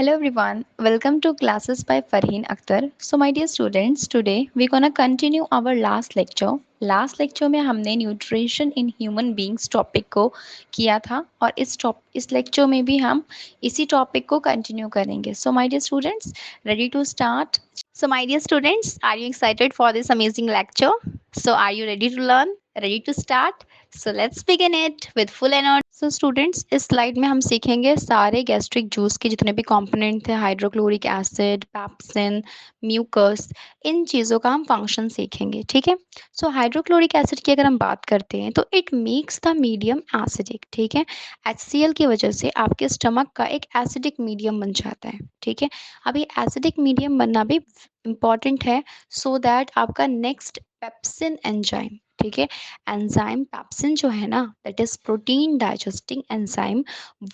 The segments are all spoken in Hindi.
Hello everyone, welcome to classes by Farheen Akhtar. So my dear students, today we're gonna continue our last lecture. Last lecture में हमने nutrition in human beings topic को किया था और इस लेक्चर में भी हम इसी टॉपिक को कंटिन्यू करेंगे. So my dear students, ready to start? So my dear students, are you excited for this amazing lecture? So are you ready to learn? Ready to start? So let's begin it with full energy. So students, इस स्लाइड में हम सीखेंगे सारे गैस्ट्रिक जूस के जितने भी कंपोनेंट थे, हाइड्रोक्लोरिक एसिड, पैप्सिन, म्यूकस, इन चीज़ों का हम फंक्शन सीखेंगे. ठीक है. सो हाइड्रोक्लोरिक एसिड की अगर हम बात करते हैं तो it makes the medium acidic. ठीक है. HCl की वजह से आपके स्टमक का एक एसिडिक मीडियम बन जाता है. ठीक है. अब ये एसिडिक मीडियम बनना भी इम्पॉर्टेंट है सो दैट आपका नेक्स्ट पेप्सिन एंजाइम, ठीक है, एंजाइम पेप्सिन जो है ना, that is protein digesting enzyme,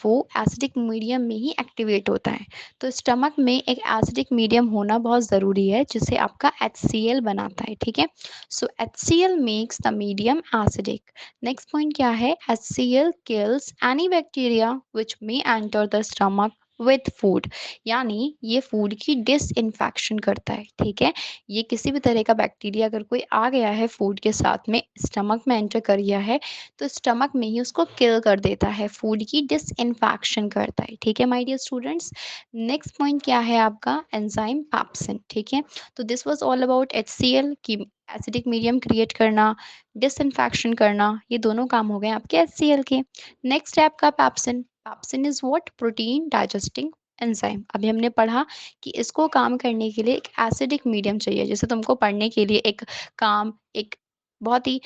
वो एसिडिक मीडियम में ही एक्टिवेट होता है. तो स्टमक में एक एसिडिक मीडियम होना बहुत ज़रूरी है जिसे आपका HCl बनाता है. ठीक है. सो HCl makes the medium acidic. Next point क्या है? HCl kills any bacteria which may enter the stomach with food. यानी ये फूड की डिसइंफेक्शन करता है. ठीक है. ये किसी भी तरह का बैक्टीरिया अगर कोई आ गया है फूड के साथ में, स्टमक में एंटर कर गया है, तो स्टमक में ही उसको किल कर देता है, फूड की डिसइंफेक्शन करता है. ठीक है my dear students. Next point क्या है आपका? Enzyme pepsin. ठीक है. तो this was all about HCl की एसिडिक मीडियम क्रिएट करना, डिसइंफेक्शन करना, ये दोनों काम हो गए आपके HCl के. नेक्स्ट है आपका pepsin. Pepsin is what? Protein digesting enzyme. अभी हमने पढ़ा कि इसको काम करने के लिए एक एसिडिक मीडियम चाहिए. जैसे तुमको पढ़ने के लिए एक काम, एक बहुत ही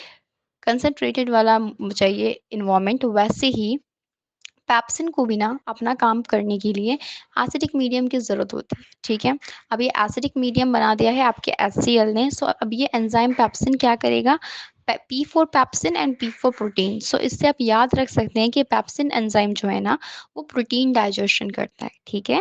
कंसंट्रेटेड वाला चाहिए इन्वायरमेंट, वैसे ही पैप्सिन को भी ना अपना काम करने के लिए एसिडिक मीडियम की ज़रूरत होती है. ठीक है. अब ये एसिडिक मीडियम बना दिया है आपके HCl ने. सो अब ये एंजाइम पैप्सिन क्या करेगा? P for pepsin and P for protein. So इससे आप याद रख सकते हैं कि पैप्सिन एंजाइम जो है ना, वो प्रोटीन डाइजेशन करता है. ठीक है.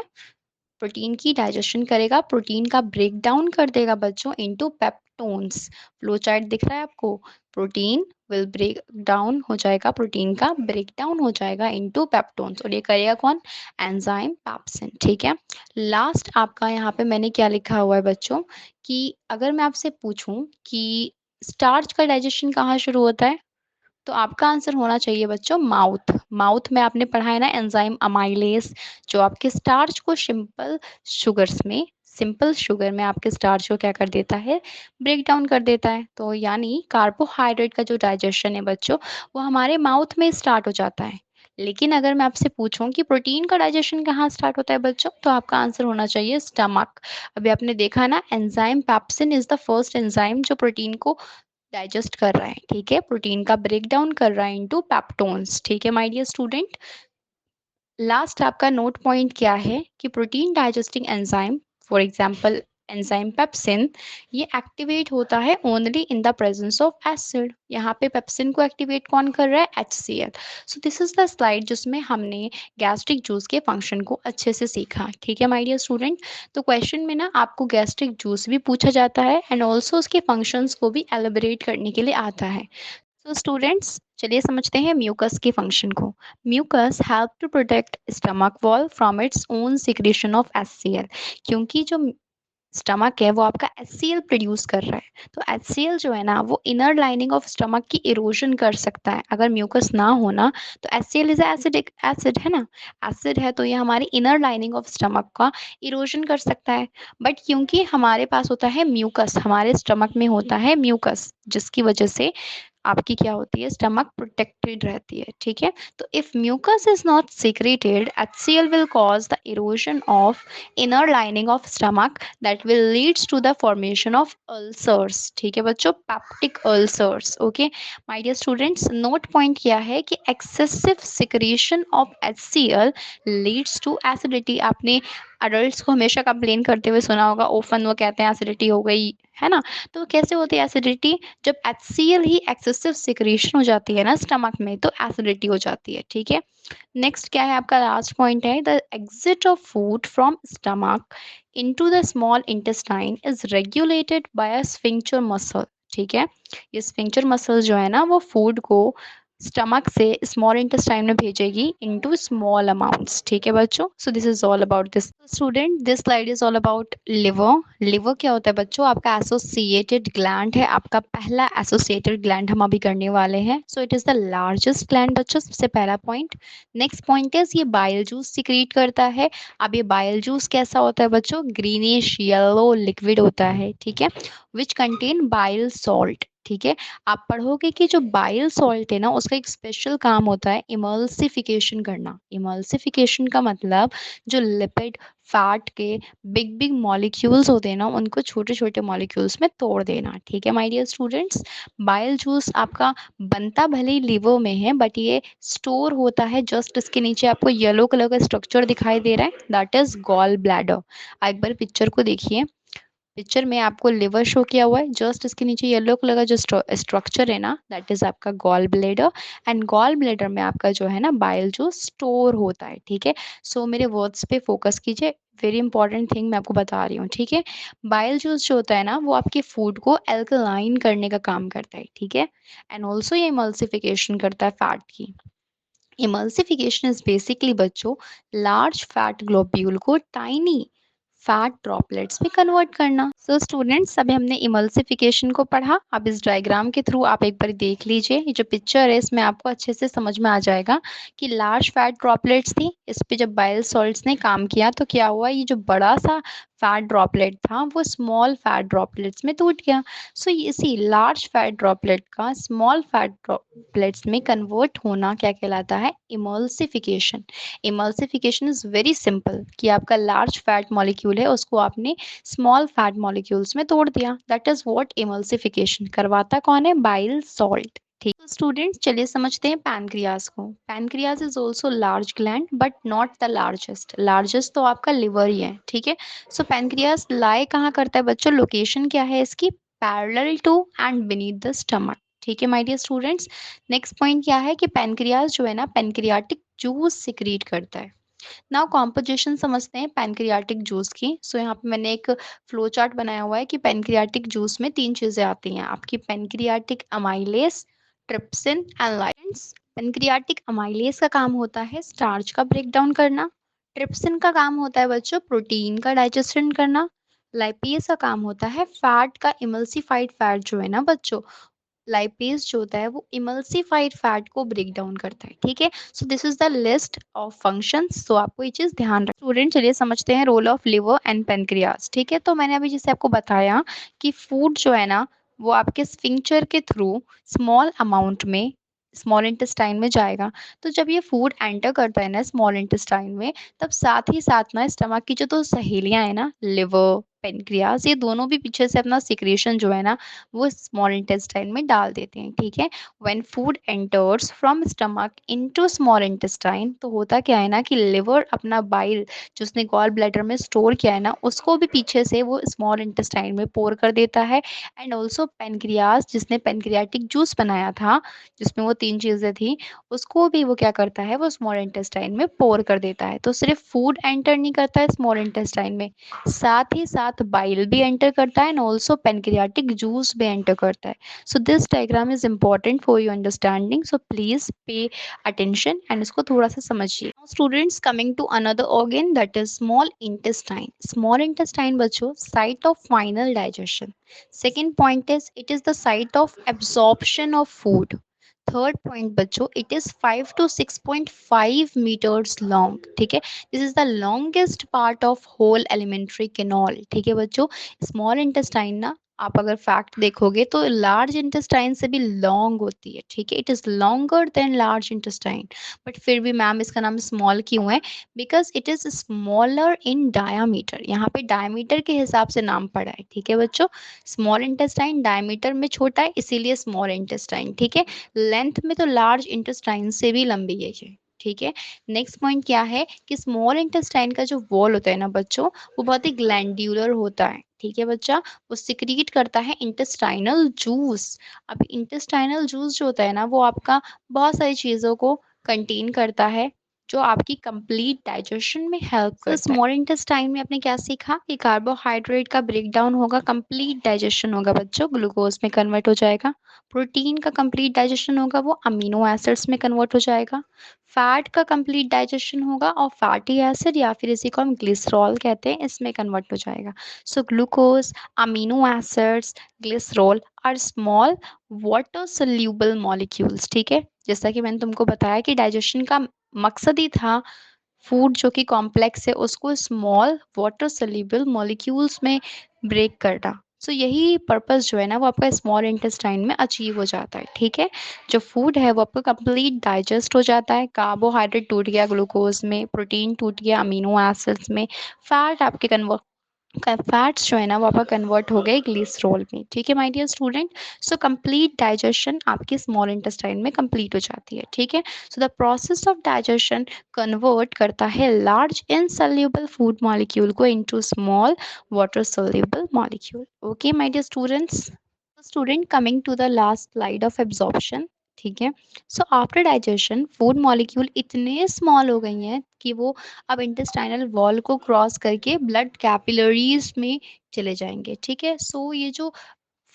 प्रोटीन की डाइजेशन करेगा, प्रोटीन का ब्रेक डाउन कर देगा बच्चों इनटू पेप्टोन्स. फ्लो चार्ट दिख रहा है आपको? प्रोटीन विल ब्रेक डाउन हो जाएगा, प्रोटीन का ब्रेक डाउन हो जाएगा इनटू पेप्टोन्स, और ये करेगा कौन? Enzyme pepsin. ठीक है. लास्ट आपका यहाँ पे मैंने क्या लिखा हुआ है बच्चों, कि अगर मैं आपसे पूछूं कि स्टार्च का डाइजेशन कहाँ शुरू होता है, तो आपका आंसर होना चाहिए बच्चों माउथ. माउथ में आपने पढ़ा है ना एंजाइम अमाइलेज, जो आपके स्टार्च को सिंपल शुगर में आपके स्टार्च को क्या कर देता है? ब्रेक डाउन कर देता है. तो यानी कार्बोहाइड्रेट का जो डाइजेशन है बच्चों, वो हमारे माउथ में स्टार्ट हो जाता है. लेकिन अगर मैं आपसे पूछूं कि प्रोटीन का डाइजेशन कहाँ स्टार्ट होता है बच्चों, तो आपका आंसर होना चाहिए स्टमक. अभी आपने देखा ना, enzyme pepsin is the first enzyme जो प्रोटीन को डाइजेस्ट कर रहा है. ठीक है. प्रोटीन का ब्रेक डाउन कर रहा है इनटू पेप्टोन्स. ठीक है माय डियर स्टूडेंट. लास्ट आपका नोट पॉइंट क्या है कि protein digesting enzyme, for example enzyme pepsin, ये एक्टिवेट होता है only in the presence of acid. यहाँ पे पेप्सिन को एक्टिवेट कौन कर रहा है? HCl. So this is the slide जिसमें हमने गैस्ट्रिक जूस के फंक्शन को अच्छे से सीखा. ठीक है माय डियर स्टूडेंट. तो क्वेश्चन में ना आपको गैस्ट्रिक जूस भी पूछा जाता है एंड ऑल्सो उसके फंक्शंस को भी एलिबरेट करने के लिए आता है. तो स्टूडेंट्स, चलिए समझते हैं म्यूकस के फंक्शन को. Mucus help to protect stomach wall from its own secretion of HCl. क्योंकि जो स्टमक है वो आपका HCl प्रोड्यूस कर रहा है, तो HCl जो है ना, वो इनर लाइनिंग ऑफ स्टमक की इरोजन कर सकता है. अगर म्यूकस ना होना तो HCl इज एसिडिक एसिड है ना, एसिड है, तो ये हमारी इनर लाइनिंग ऑफ स्टमक का इरोजन कर सकता है. बट क्योंकि हमारे पास होता है म्यूकस, हमारे स्टमक में होता है म्यूकस, जिसकी वजह से आपकी क्या होती है? स्टमक प्रोटेक्टेड रहती है. ठीक है. तो if mucus is not secreted, HCl will cause the erosion of inner lining of stomach that will leads to the formation of ulcers. ठीक है बच्चों, peptic ulcers. Okay my dear students, note point क्या है कि excessive secretion of HCl leads to acidity. आपने अडल्ट को हमेशा कंप्लेन करते हुए सुना होगा, ओफन वो कहते हैं एसिडिटी हो गई है ना. तो कैसे होती है एसिडिटी? जब HCl ही एक्सेसिव सिक्रेशन हो जाती है ना स्टमक में, तो एसिडिटी हो जाती है. ठीक है. नेक्स्ट क्या है आपका? लास्ट पॉइंट है, the exit of food from stomach into the small intestine is regulated by a sphincter muscle. ठीक है. ये स्फिंक्टर मसल जो है ना, वो फूड को स्टमक से स्मॉल इंटेस्टाइन में भेजेगी इनटू स्मॉल अमाउंट्स। ठीक है बच्चों, so this is all about this student. This slide is all about liver. Liver क्या होता है बच्चों? आपका एसोसिएटेड ग्लैंड है, आपका पहला एसोसिएटेड ग्लैंड हम अभी करने वाले हैं। So it is the largest gland बच्चों, सबसे पहला पॉइंट। नेक्स्ट पॉइंट इज ये बाइल जूस सिक्रीट करता है। अब ये बाइल जूस कैसा होता है बच्चों? ग्रीनिश येलो लिक्विड होता है, ठीक है, विच कंटेन बाइल सॉल्ट। ठीक है, आप पढ़ोगे कि जो बाइल सॉल्ट है ना, उसका एक स्पेशल काम होता है इमल्सिफिकेशन करना। इमल्सिफिकेशन का मतलब जो लिपिड फैट के बिग बिग मॉलिक्यूल्स होते हैं ना, उनको छोटे छोटे मॉलिक्यूल्स में तोड़ देना। ठीक है my dear students, bile juice आपका बनता भले ही लिवर में है, बट ये स्टोर होता है जस्ट इसके नीचे। आपको येलो कलर का स्ट्रक्चर दिखाई दे रहा है, दैट इज गॉल ब्लैडर। एक बार पिक्चर को देखिए, पिक्चर में आपको लिवर शो किया हुआ है, जस्ट इसके नीचे येलो कलर का जो स्ट्रक्चर है ना, दैट इज आपका gall bladder. And gall bladder में आपका जो है ना बाइल जो स्टोर होता है। ठीक है, सो मेरे वर्ड्स पे फोकस कीजिए, वेरी इंपॉर्टेंट थिंग मैं आपको बता रही हूँ। ठीक है, बाइल जूस जो होता है ना, वो आपके फूड को एल्कलाइन करने का काम करता है। ठीक है, एंड ऑल्सो ये इमल्सिफिकेशन करता है फैट की। इमल्सिफिकेशन इज बेसिकली बच्चों लार्ज फैट ग्लोब्यूल को टाइनी फैट ड्रॉपलेट्स में कन्वर्ट करना। सो स्टूडेंट्स, अभी हमने इमल्सिफिकेशन को पढ़ा। अब इस डायग्राम के थ्रू आप एक बार देख लीजिए, ये जो पिक्चर है इसमें आपको अच्छे से समझ में आ जाएगा कि लार्ज फैट ड्रॉपलेट्स थी, इस पे जब बाइल सॉल्ट्स ने काम किया तो क्या हुआ, ये जो बड़ा सा फैट ड्रॉपलेट था वो स्मॉल फैट ड्रॉपलेट्स में टूट गया। सो इसी लार्ज फैट ड्रॉपलेट का स्मॉल फैट ड्रॉपलेट्स में कन्वर्ट होना क्या कहलाता है? Emulsification. Emulsification is very simple कि आपका लार्ज फैट मॉलिक्यूल है, उसको आपने स्मॉल फैट मॉलिक्यूल्स में तोड़ दिया, दैट इज व्हाट इमल्सिफिकेशन करवाता कौन है? Bile salt. ठीक, तो स्टूडेंट्स चलिए समझते हैं पैनक्रियाज को। Pancreas is also large gland but not the largest. Largest तो आपका लिवर ही है। ठीक है, सो पैनक्रियाज लाई कहाँ करता है बच्चों? लोकेशन क्या है इसकी? Parallel to and beneath the stomach. ठीक है my dear students, next point क्या है कि पैनक्रियाज जो है ना, पैनक्रियाटिक जूस सिक्रीट करता है। नाउ कॉम्पोजिशन समझते हैं पैनक्रियाटिक जूस की। सो यहाँ पे मैंने एक फ्लो चार्ट बनाया हुआ है कि पैनक्रियाटिक जूस में 3 चीजें आती हैं आपकी, pancreatic amylase, trypsin and lipase. Pancreatic amylase का काम होता है स्टार्च का ब्रेक डाउन करना। ट्रिप्सिन का काम होता है बच्चों प्रोटीन का डाइजेशन करना। लाइपेज का काम होता है फैट का, इमल्सिफाइड फैट जो है ना बच्चों, लाइपेज जो होता है वो इमल्सिफाइड फैट को ब्रेक डाउन करता है। ठीक है, so this is the list of functions, तो आपको ये चीज ध्यान रख। स्टूडेंट चलिए समझते हैं role of liver and pancreas. ठीक है, तो मैंने अभी जैसे आपको बताया कि फूड जो है ना, वो आपके स्फिंक्चर के थ्रू स्मॉल अमाउंट में स्मॉल इंटेस्टाइन में जाएगा। तो जब ये फूड एंटर करता है ना स्मॉल इंटेस्टाइन में, तब साथ ही साथ ना स्टमक की जो तो सहेलियां है ना, लिवर पेनक्रियास, ये दोनों भी पीछे से अपना सिक्रेशन जो है ना, वो स्मॉल इंटेस्टाइन में डाल देते हैं। ठीक है, when food enters from stomach into small intestine, तो होता क्या है ना कि लिवर अपना बाइल जो उसने गॉल ब्लैडर में स्टोर किया है ना, उसको भी पीछे से वो स्मॉल इंटेस्टाइन में पोर कर देता है। एंड ऑल्सो पेनक्रियास जिसने पेनक्रियाटिक जूस बनाया था, जिसमें वो 3 चीजें थी, उसको भी वो क्या करता है, वो स्मॉल इंटेस्टाइन में पोर कर देता है। तो सिर्फ फूड एंटर नहीं करता है स्मॉल इंटेस्टाइन में, साथ ही साथ बाइल भी एंटर करता है एंड ऑल्सो पेनक्रियाटिक जूस भी एंटर करता है। So this diagram is important for your understanding, so please pay attention and इसको थोड़ा सा समझिए। Students coming to another organ that is small intestine. Small intestine बच्चों site of final digestion. Second point is it is the site of absorption of food. Third point बच्चों it is 5 to 6.5 meters long. ठीक है, this is the longest part of whole alimentary canal. ठीक है बच्चों, स्मॉल इंटेस्टाइन ना, आप अगर फैक्ट देखोगे तो लार्ज इंटेस्टाइन से भी लॉन्ग होती है। ठीक है, it is longer than large intestine, but फिर भी मैम इसका नाम स्मॉल क्यों है? Because it is smaller in diameter, यहाँ पे डायमीटर के हिसाब से नाम पड़ा है। ठीक है बच्चों, स्मॉल इंटेस्टाइन डायमीटर में छोटा है इसीलिए स्मॉल इंटेस्टाइन। ठीक है, लेंथ में तो लार्ज इंटेस्टाइन से भी लंबी है ये। ठीक है, नेक्स्ट पॉइंट क्या है कि स्मॉल इंटेस्टाइन का जो वॉल होता है ना बच्चों, वो बहुत ही ग्लैंड्यूलर होता है। ठीक है बच्चा, वो सिक्रीट करता है इंटेस्टाइनल जूस। अब इंटेस्टाइनल जूस जो होता है ना, वो आपका बहुत सारी चीजों को कंटेन करता है, जो आपकी कंप्लीट डाइजेशन में हेल्प करता है। स्मॉल इंटेस्टाइन में आपने क्या सीखा कि कार्बोहाइड्रेट का ब्रेकडाउन होगा, कंप्लीट डाइजेशन होगा बच्चों, ग्लूकोज में कन्वर्ट हो जाएगा। प्रोटीन का कंप्लीट डाइजेशन होगा, वो अमीनो एसिड्स में कन्वर्ट हो जाएगा। फैट का कंप्लीट डाइजेशन होगा और फैटी एसिड या फिर इसी को हम ग्लिसरॉल कहते हैं, इसमें कन्वर्ट हो जाएगा। So glucose, amino acids, glycerol are small water soluble molecules. ठीक है, जैसा कि मैंने तुमको बताया कि डाइजेशन का मकसद ही था फूड जो कि कॉम्प्लेक्स है उसको स्मॉल वाटर सोल्यूबल मॉलिक्यूल्स में ब्रेक करना। सो यही पर्पस जो है ना वो आपका स्मॉल इंटेस्टाइन में अचीव हो जाता है। ठीक है, जो फूड है वो आपका कंप्लीट डाइजेस्ट हो जाता है। कार्बोहाइड्रेट टूट गया ग्लूकोज में, प्रोटीन टूट गया अमीनो एसिड्स में, फैट आपके कन्वर्ट फैट्स जो है ना वो आपका कन्वर्ट हो गए ग्लिसरॉल में। ठीक है my dear student, so complete digestion आपके स्मॉल इंटेस्टाइन में कंप्लीट हो जाती है। ठीक है, so the process of digestion convert करता है लार्ज इनसॉल्युबल फूड मॉलिक्यूल को into small water soluble molecule. Okay my dear students, student coming to the last slide of absorption. ठीक है, so after digestion food molecule इतने स्मॉल हो गई हैं कि वो अब इंटेस्टाइनल वॉल को क्रॉस करके ब्लड कैपिलरीज में चले जाएंगे। ठीक है, सो ये जो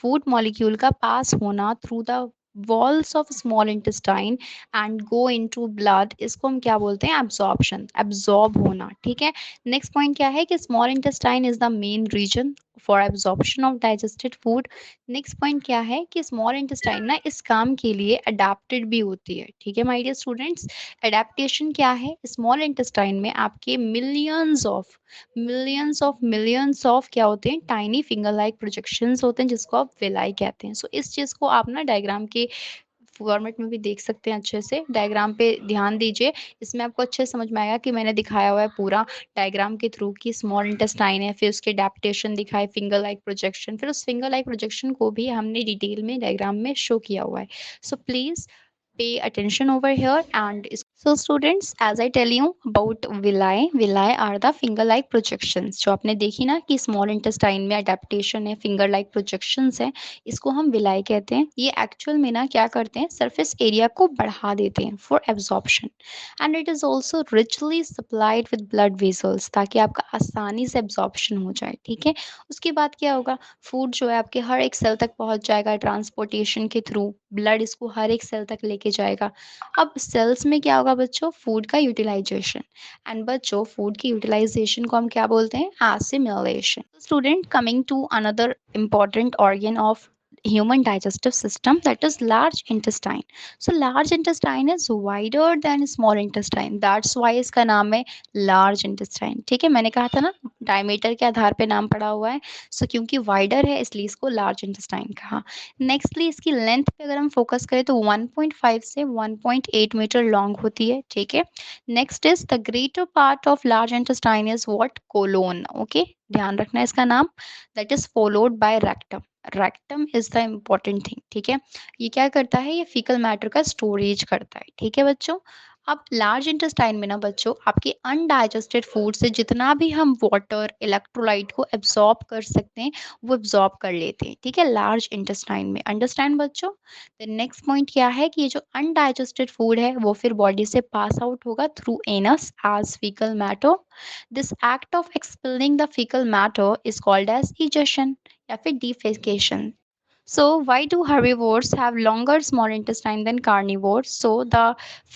फूड मॉलिक्यूल का पास होना through the walls of small intestine and go into blood, इसको हम क्या बोलते हैं? एब्जॉर्प्शन, एब्जॉर्ब होना। ठीक है, नेक्स्ट पॉइंट क्या है कि small intestine is the main reason for absorption of digested food. Next point क्या है कि स्मॉल इंटेस्टाइन ना इस काम के लिए अडेप्टेड भी होती है। ठीक है माय डियर स्टूडेंट्स, अडेप्टेशन क्या है? स्मॉल इंटेस्टाइन में आपके मिलियंस ऑफ क्या होते हैं? टाइनी फिंगर लाइक प्रोजेक्शंस होते हैं, जिसको आप विलाई कहते हैं। सो इस चीज़ को आप ना डायग्राम के फॉर्मेट में भी देख सकते हैं। अच्छे से डायग्राम पे ध्यान दीजिए, इसमें आपको अच्छे से समझ में आएगा कि मैंने दिखाया हुआ है पूरा डायग्राम के थ्रू कि स्मॉल इंटेस्टाइन है, फिर उसके एडेप्टेशन दिखाए, फिंगर लाइक प्रोजेक्शन, फिर उस फिंगर लाइक प्रोजेक्शन को भी हमने डिटेल में डायग्राम में शो किया हुआ है। So please pay attention over here. And so students, as I tell you about villi are the finger like projections जो आपने देखी ना कि small intestine में adaptation है, finger like projections है, इसको हम villi कहते हैं। ये actual में ना क्या करते हैं? surface area को बढ़ा देते हैं for absorption and it is also richly supplied with blood vessels ताकि आपका आसानी से absorption हो जाए। ठीक है, उसके बाद क्या होगा? फूड जो है आपके हर एक सेल तक पहुंच जाएगा ट्रांसपोर्टेशन के थ्रू, ब्लड इसको हर एक सेल तक लेके जाएगा। अब सेल्स में क्या होगा बच्चों? फूड का यूटिलाइजेशन, एंड बच्चों फूड की यूटिलाइजेशन को हम क्या बोलते हैं? Assimilation. Student coming to another important organ of human digestive system, that is large intestine. So large intestine is wider than small intestine, that's why इसका नाम है large intestine। ठीक है, मैंने कहा था ना डायमीटर के आधार पे नाम पड़ा हुआ है। सो क्योंकि वाइडर है इसलिए इसको लार्ज इंटेस्टाइन कहा। नेक्स्टली इसकी लेंथ पे अगर हम फोकस करें तो 1.5 से 1.8 मीटर लॉन्ग होती है। ठीक है, next is the greater part of large intestine is what? Colon. Okay, ध्यान रखना है इसका नाम, that is followed by rectum. Rectum is the important thing. ठीक है, ये क्या करता है? ये फीकल मैटर का स्टोरेज करता है। ठीक है बच्चों, अब लार्ज इंटेस्टाइन में ना बच्चों आपके अनडाइजेस्टेड फूड से जितना भी हम वाटर इलेक्ट्रोलाइट को एब्जॉर्ब कर सकते हैं वो एब्जॉर्ब कर लेते हैं। ठीक है, लार्ज इंटेस्टाइन में। अंडरस्टैंड बच्चों? द नेक्स्ट पॉइंट क्या है कि ये जो अनडाइजेस्टेड फूड है वो फिर बॉडी से पास आउट होगा through anus as faecal matter. This act of expelling the faecal matter is called as egestion या फिर defecation. So why do herbivores have longer small intestine than carnivores? So the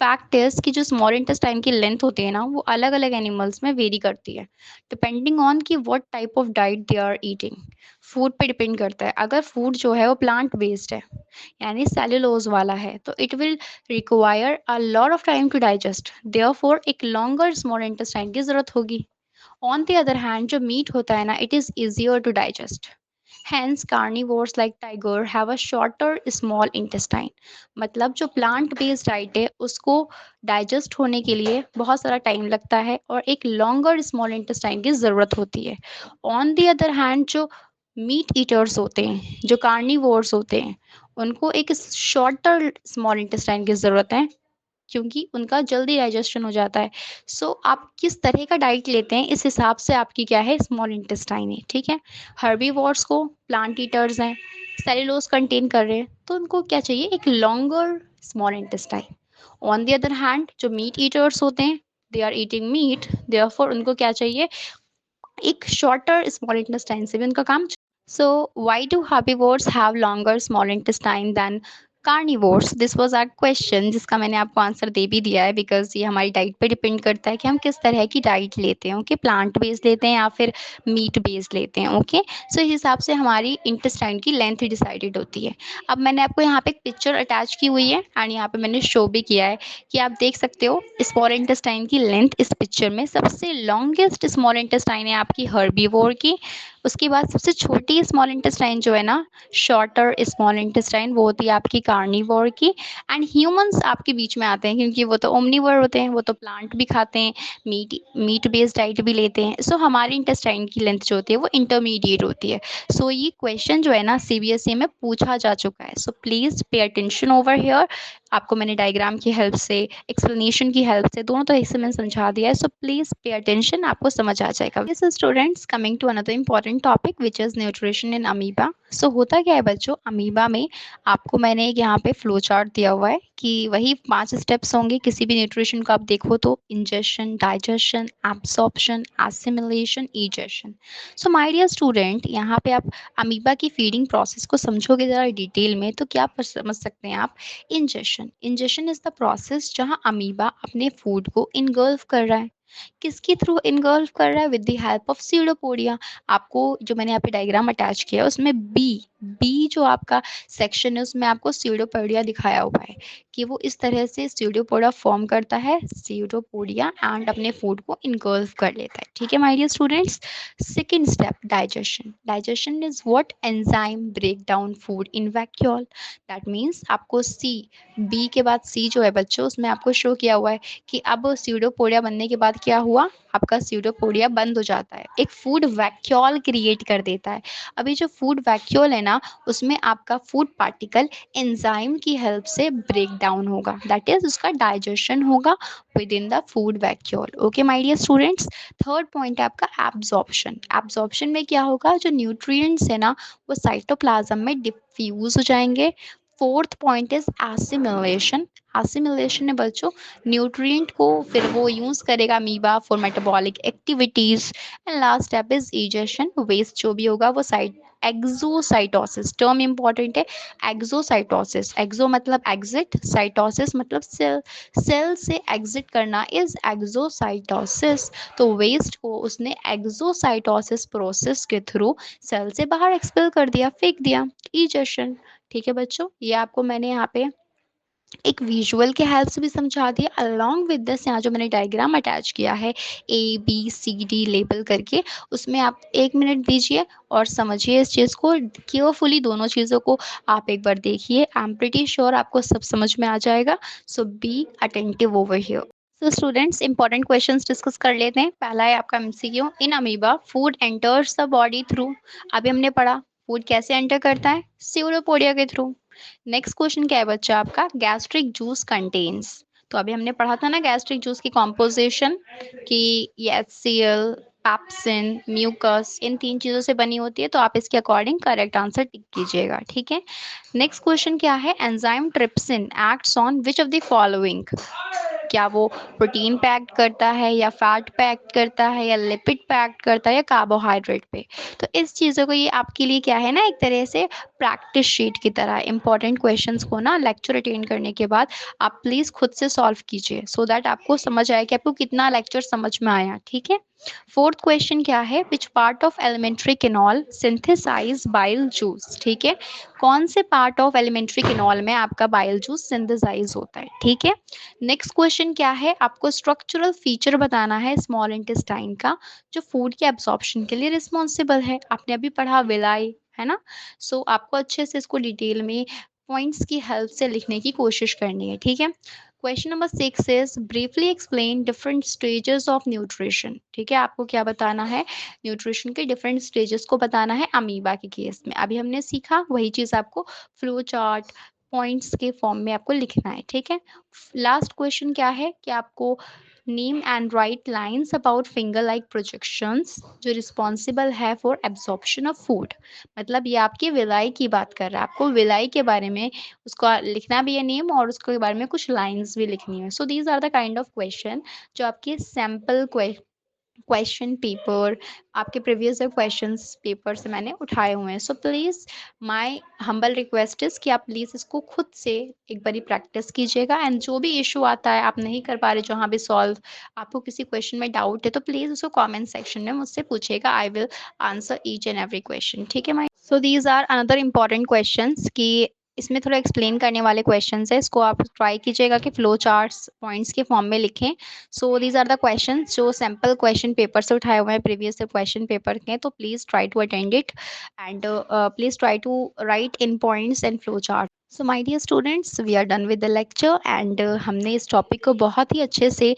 fact is कि जो small intestine की length होती है ना वो अलग अलग animals में vary करती है depending on कि what type of diet they are eating। food पे depend करता है। अगर food जो है वो plant based है यानी cellulose वाला है तो it will require a lot of time to digest, therefore एक longer small intestine की जरूरत होगी। On the other hand जो meat होता है ना it is easier to digest, hence carnivores like tiger have a shorter small intestine। मतलब जो प्लांट बेस्ड डाइट है उसको डाइजेस्ट होने के लिए बहुत सारा टाइम लगता है और एक लॉन्गर स्मॉल इंटेस्टाइन की ज़रूरत होती है। ऑन दी अदर हैंड जो मीट ईटर्स होते हैं, जो कार्निवोर्स होते हैं, उनको एक शॉर्टर स्मॉल इंटेस्टाइन की ज़रूरत है क्योंकि उनका जल्दी डाइजेशन हो जाता है। सो आप किस तरह का डाइट लेते हैं इस हिसाब से आपकी क्या है? स्मॉल इंटेस्टाइन है। ठीक है, हर्बीवोर्स को प्लांट ईटर्स हैं, सेलुलोज कंटेन कर रहे हैं तो उनको क्या चाहिए? एक longer small intestine. On the other hand जो मीट ईटर्स होते हैं they are eating meat, therefore उनको क्या चाहिए, एक शॉर्टर स्मॉल इंटेस्टाइन से भी उनका काम। So why do herbivores have longer small intestine than carnivores? This was our question, जिसका मैंने आपको आंसर दे भी दिया है, बिकॉज ये हमारी डाइट पे डिपेंड करता है कि हम किस तरह की डाइट लेते हैं। ओके, प्लांट बेस्ड लेते हैं या फिर मीट बेस्ड लेते हैं। ओके, सो इस हिसाब से हमारी इंटेस्टाइन की लेंथ डिसाइडेड होती है। अब मैंने आपको यहाँ पे एक पिक्चर अटैच की हुई है एंड यहाँ पे मैंने शो भी किया है कि आप देख सकते हो स्मॉल इंटेस्टाइन की लेंथ इस पिक्चर में सबसे लॉन्गेस्ट स्मॉल इंटेस्टाइन है आपकी हर्बीवोर की। उसके बाद सबसे छोटी स्मॉल इंटेस्टाइन जो है ना, शॉर्टर स्मॉल इंटेस्टाइन, वो होती है आपकी कार्निवोर की। एंड ह्यूमंस आपके बीच में आते हैं क्योंकि वो तो ओमनिवोर होते हैं, वो तो प्लांट भी खाते हैं, मीट मीट बेस्ड डाइट भी लेते हैं। सो हमारी इंटेस्टाइन की लेंथ जो होती है वो इंटरमीडिएट होती है। सो ये क्वेश्चन जो है ना सीबीएसई में पूछा जा चुका है। सो please pay attention over here. आपको मैंने डायग्राम की हेल्प से, एक्सप्लेनेशन की हेल्प से, दोनों तरीके से मैंने समझा दिया है। सो प्लीज पे अटेंशन, आपको समझ आ जाएगा। This students coming to another important topic which is nutrition in amoeba. So होता क्या है बच्चों, अमीबा में आपको मैंने एक यहाँ पे फ्लो चार्ट दिया हुआ है कि वही 5 स्टेप्स होंगे किसी भी न्यूट्रिशन को आप देखो तो, ingestion, digestion, absorption, assimilation, egestion. So my dear student, यहाँ पे आप अमीबा की फीडिंग प्रोसेस को समझोगे जरा डिटेल में तो क्या समझ सकते हैं आप। Ingestion, ingestion is the process जहां अमीबा अपने फूड को इनगल्फ कर रहा है। किसके थ्रू इनगल्फ कर रहा है? With the help of pseudopodia. आपको जो मैंने यहाँ पे डायग्राम अटैच किया है उसमें बी बी जो आपका सेक्शन है उसमें आपको सीडोपोडिया दिखाया हुआ है कि वो इस तरह से सीडोपोडिया फॉर्म करता है, सीडोपोडिया, एंड अपने फूड को इनगल्फ कर लेता है। ठीक है my dear students. Second step, digestion. Digestion is what enzyme break down food in vacuole. That means आपको सी, बी के बाद सी जो है बच्चों उसमें आपको शो किया हुआ है कि अब स्यूडोपोडिया बनने के बाद क्या हुआ, आपका स्यूडोपोडिया बंद हो जाता है, एक फूड वैक्यूल क्रिएट कर देता है। अभी जो फूड वैक्यूल है ना उसमें आपका फूड पार्टिकल एंजाइम की हेल्प से ब्रेक डाउन होगा, दैट इज उसका डाइजेशन होगा within the food vacuole. Okay my dear students. Third point है आपका एब्जॉर्प्शन। एब्जॉर्प्शन में क्या होगा, जो न्यूट्रिएंट्स है ना वो साइटोप्लाज्म में डिफ्यूज हो जाएंगे। Fourth point is assimilation. Assimilation में बच्चों न्यूट्रिएंट को फिर वो यूज करेगा amoeba for metabolic activities. And last step is egestion. Waste जो भी होगा वो साइट, एक्सोसाइटोसिस टर्म इंपॉर्टेंट है। एक्सोसाइटोसिस, एक्सो मतलब एग्जिट, साइटोसिस मतलब सेल, सेल से एग्जिट करना इज एक्सोसाइटोसिस। तो वेस्ट को उसने एक्सोसाइटोसिस प्रोसेस के थ्रू सेल से बाहर एक्सपेल कर दिया, फेंक दिया, इजेशन। ठीक है बच्चों, ये आपको मैंने यहाँ पे एक विजुअल के हेल्प से भी समझा दिया। अलॉन्ग विद दिस यहाँ जो मैंने डायग्राम अटैच किया है ABCD लेबल करके, उसमें आप 1 मिनट दीजिए और समझिए इस चीज़ को केयरफुली, दोनों चीज़ों को आप एक बार देखिए। आई एम प्रिटी श्योर आपको सब समझ में आ जाएगा। So be attentive over here. So students important questions discuss कर लेते हैं। पहला है आपका MCQ, in amoeba food enters the body through. अभी हमने पढ़ा फूड कैसे एंटर करता है, स्यूडोपोडिया के थ्रू। नेक्स्ट क्वेश्चन क्या है बच्चा आपका, गैस्ट्रिक जूस कंटेन्स। तो अभी हमने पढ़ा था ना गैस्ट्रिक जूस की कॉम्पोजिशन कि ये HCl, पैप्सिन, म्यूकस, इन 3 चीजों से बनी होती है। तो आप इसके अकॉर्डिंग करेक्ट आंसर टिक कीजिएगा। ठीक है। नेक्स्ट क्वेश्चन क्या है, enzyme trypsin acts on which of the following. क्या वो प्रोटीन पे एक्ट करता है या फैट पे एक्ट करता है या लिपिड पे एक्ट करता है या कार्बोहाइड्रेट पे। तो इस चीज़ों को, ये आपके लिए क्या है ना एक तरह से प्रैक्टिस शीट की तरह, इंपॉर्टेंट क्वेश्चंस को ना लेक्चर अटेंड करने के बाद आप प्लीज़ खुद से सॉल्व कीजिए सो दैट आपको समझ आए कि आपको कितना लेक्चर समझ में आया। ठीक है। फोर्थ क्वेश्चन क्या है, which part of alimentary canal synthesize bile juice. ठीक है, कौन से पार्ट ऑफ एलिमेंट्री केनॉल में आपका बाइल जूस सिंथेसाइज होता है। ठीक है। नेक्स्ट क्वेश्चन क्या है, आपको स्ट्रक्चरल फीचर बताना है स्मॉल इंटेस्टाइन का जो फूड के एब्जॉर्प्शन के लिए रिस्पॉन्सिबल है। आपने अभी पढ़ा विलाई, है ना। सो आपको अच्छे से इसको डिटेल में पॉइंट्स की हेल्प से लिखने की कोशिश करनी है। ठीक है। Question number 6 is briefly explain different stages of nutrition. ठीक है, आपको क्या बताना है, न्यूट्रिशन के डिफरेंट स्टेजेस को बताना है अमीबा के केस में। अभी हमने सीखा वही चीज आपको फ्लो चार्ट पॉइंट्स के फॉर्म में आपको लिखना है। ठीक है। लास्ट क्वेश्चन क्या है कि आपको name and right lines about finger like projections जो रिस्पॉन्सिबल है फॉर एब्जॉर्प्शन ऑफ फूड। मतलब ये आपकी विलाई की बात कर रहा है, आपको विलाई के बारे में उसका लिखना भी है नेम और उसके बारे में कुछ लाइन्स भी लिखनी है। So these are the kind of question जो आपके सैम्पल क्वेश्चन पेपर आपके प्रीवियस क्वेश्चंस पेपर से मैंने उठाए हुए हैं। So please my humble request is कि आप प्लीज़ इसको खुद से एक बारी प्रैक्टिस कीजिएगा एंड जो भी इशू आता है आप नहीं कर पा रहे जहाँ भी सॉल्व, आपको किसी क्वेश्चन में डाउट है तो प्लीज़ उसको कमेंट सेक्शन में मुझसे पूछिएगा। I will answer each and every question. ठीक है my. So these are another important questions कि इसमें थोड़ा एक्सप्लेन करने वाले क्वेश्चंस है, इसको आप ट्राई कीजिएगा कि फ्लो चार्ट्स पॉइंट्स के फॉर्म में लिखें। So these are the questions जो सैम्पल क्वेश्चन पेपर से उठाए हुए हैं प्रीवियस क्वेश्चन पेपर के, तो please try to attend it and please try to write in points and flow chart. So my dear students, we are done with the lecture and हमने इस टॉपिक को बहुत ही अच्छे से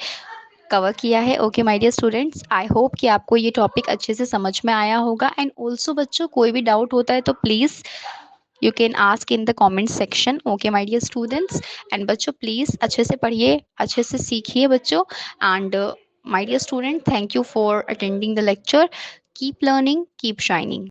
कवर किया है। Okay my dear students, I hope कि आपको ये टॉपिक अच्छे से समझ में आया होगा एंड ऑल्सो बच्चों कोई भी डाउट होता है तो please you can ask in the comment section. Okay my dear students, and बच्चों प्लीज़ अच्छे से पढ़िए, अच्छे से सीखिए बच्चों। And my dear student, thank you for attending the lecture. Keep learning, keep shining.